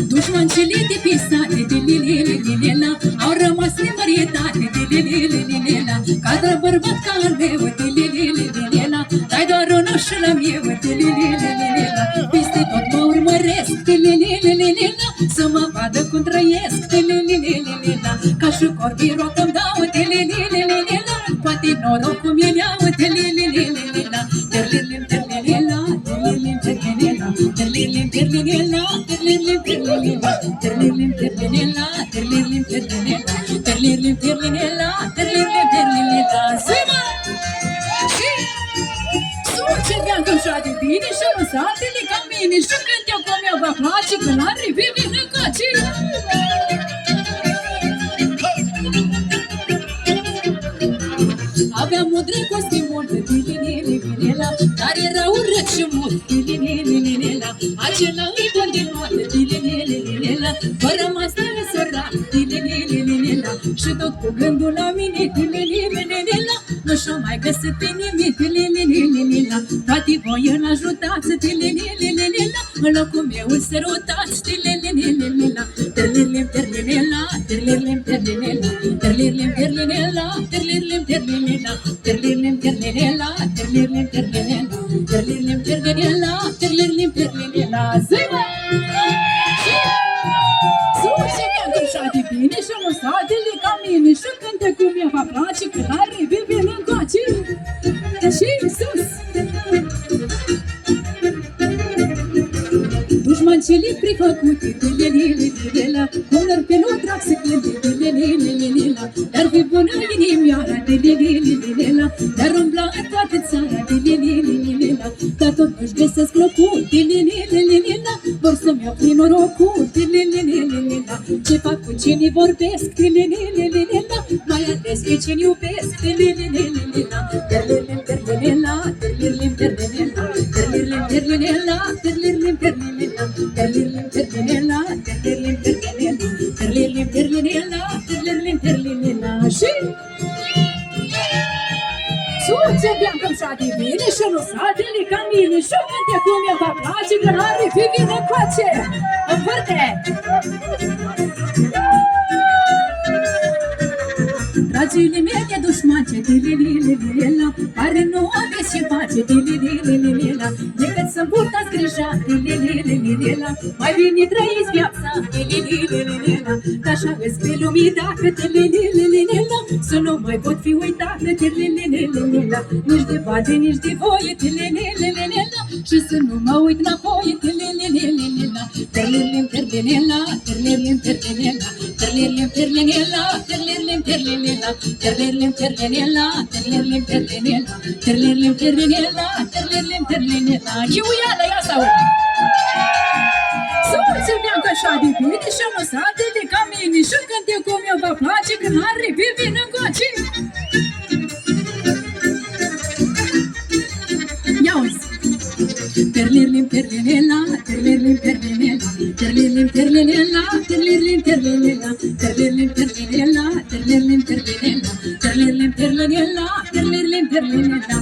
Dușmancele de pisate de lilililila au rămas nemărietate de lilililila. Cadă bărbat ca al meu de lilililila, dai doar un ușă la meu de lilililila. Peste tot mă urmăresc de lilililila, să mă vadă cum trăiesc de lilililila. Ca și corbii rocă-mi dau de lilililila, poate norocul mi-l iau de lilililila. Terlilim, terlilila, terlilim, terlilila, terlilim, terlilila, terlilim, terlilila, terlilim, terlilila, terlilim, terlilila, terlilim, terlilila, terlilim, terlilila. Zima! Și sucedeam că așa de bine și lăsatele ca mine și când eu cum eu vă place că n-ar revivi năcaci. Aveam o dragoste multă, dililililila, dar era urât și mult, dililililila. Acela îi bun din noată, dililililila, vă rămas tare sărat, dililililila. Și tot cu gândul la mine, dililililila, nu și-o mai găsit pe nimic, dililililila. Poate voi îl ajutați, dililililila, în locul meu îl sărutați, dililililila. Terlilim, terlilila, terlilim, terlilila, terlilim, terlilila, terlilim, terlilila, terlilim, terlilila, terlilim, terlilila, terlilim, terlilila, terlilim, terlilila. Zima! Sucedeam că așa de bine și lăsatele ca mine și cântă cum mi-a va place că n-ar revivi încoace. Și sus! Dușmancele prefăcute de lilililila, cum n-ar pe nu trag să cânte de lilililila. Dar fi bună inimioara de lilililila, dar umbla în toată țara de lilililila. Dar tot nu-și găsesc locul de lilililila, vor să-mi iau prin norocul de lilililila. Ce fac cu cine vorbesc de lilililila, mai ales pe cine iubesc de lilililila. Terlilim, terlilila, terlilim, terlilila, terlilim, terlilila, terlilim, terlilila, terlilim, terlilila, terlilim, terlilila, terlilim, terlilila, terlilim, terlilila. Și sucedeam că-mi așa de bine și lăsatele ca mine și cânte cum mi-a va place că n-are fi vine coace. Învârte! Dragile mele dușmance de lilililila, care nu aveți ce face de lilililila, decât să-mi purtați grija de lilililila. Mai bine trăiți viața de lilililila, că așa îți pe lumii dacă de lilililila, să nu mai pot fi uitată de lilililila. Nici de bate, nici de voie de lilililila, și să nu mă uit înapoi de lilililila. Terlilim, terlilila, terlilim, terlilila, terlilim, terlilila, terlilim, terlilila, terlilim, terlilila, terlilim, terlilila, terlilim, terlilila, terlilim, terlilila. Chiuiala, ia să aud! Sucedeam că așa de bine și lăsatele ca mine și cânte cum eu vă place că n-ar revivi încoace. Ia-uzi! Terlilim, terlilila, terlilim, terlilila, terlilim, terlilila, terlilim, terlilila, terlilim, terlilila, terlilim, terlilila, terlilim, terlilila, terlilim, terlilila.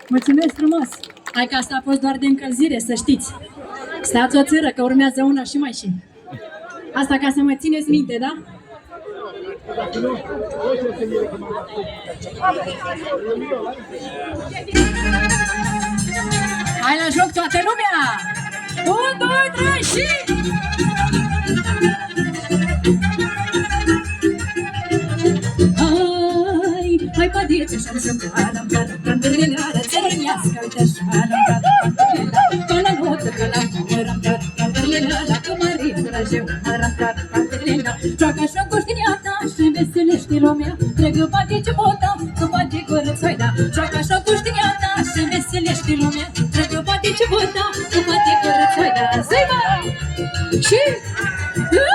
Mulțumesc frumos! Hai că asta a fost doar de încălzire, să știți. Stați o țără că urmează una și mai și. Asta ca să mă țineți minte, da? Hai la joc toată lumea! 1, 2, 3 și... Hai, pădiță și-am jucat-am că-am târlinară, țărănească, uite așa-am că la notă, că la număr-am că-am târlinară, că mărit Dumnezeu, am că-am târlinară. Joacă așa cu știniata și-mi veselește lumea, tregă patice bota, că patice curățoi, da. Joacă așa cu știniata și-mi veselește lumea, tregă patice bota, că patice curățoi, da. Zima! Și...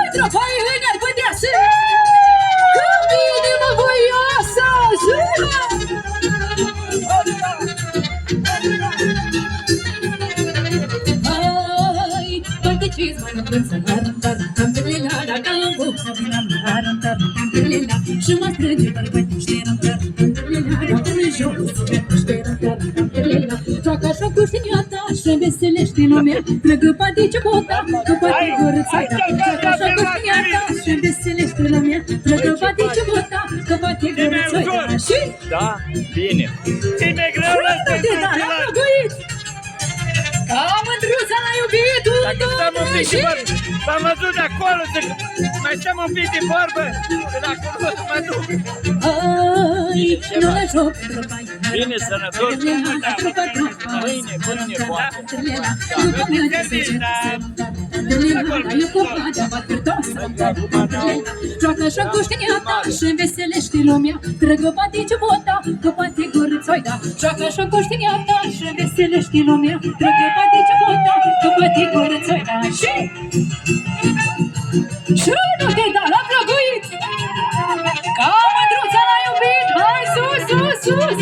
Într-o-fai hâine-ar putea să... Că bine mă voioasă! Zima! Hai, particiți mai mult să arăm-tarăm târlilala, ca în buca vinam arăm-tarăm târlila, și mă strânge bărbătii șterăm-tarăm târlilala, până jos, șterăm-tarăm târlila. Joacă așa cu știniata și-mi veselește lumea, trăgă patici bota, că poate curăța, da. Joacă așa cu știata și veselește lumea, trăgă patici bota, că poate curăța, da. Și? Da, bine. Ce mai greu la asta? Ca mândruța la iubitul Dacă stăm un pic de vorbă, v-am văzut de acolo, zic, mai stăm un pic de vorbă, că dacă nu mă duc. Ai, nu la joc, Bine, sănătos, mâine, poate. Joacă așa cu știata și înveselește lumea, trăgă patici bota, că poate curăța, da. Joacă așa cu știata și înveselește lumea, trăgă patici bota, că poate curăța, da. Și nu te da la plăguit, ca mândruța la iubit, hai sus, sus, sus!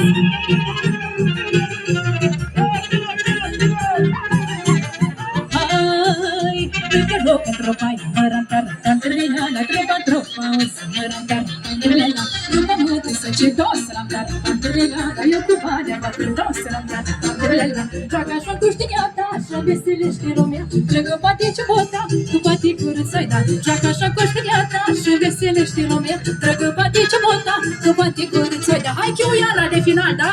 Hai, te rog pentru pai, mărantar, tantrela, la tropa, tropa, o să mărantar, tantrela, tropa mătă să ce dos, rantar, tantrela, la eu cu bani, abatru dos, rantar, tantrela, joacă așa cu știata, așa veselește lumea, trăgă patici bota, cu patic curățai, da, joacă așa cu știata, așa veselește lumea, trăgă patici bota, cu patic curățai, da, hai chiuiala de final, da?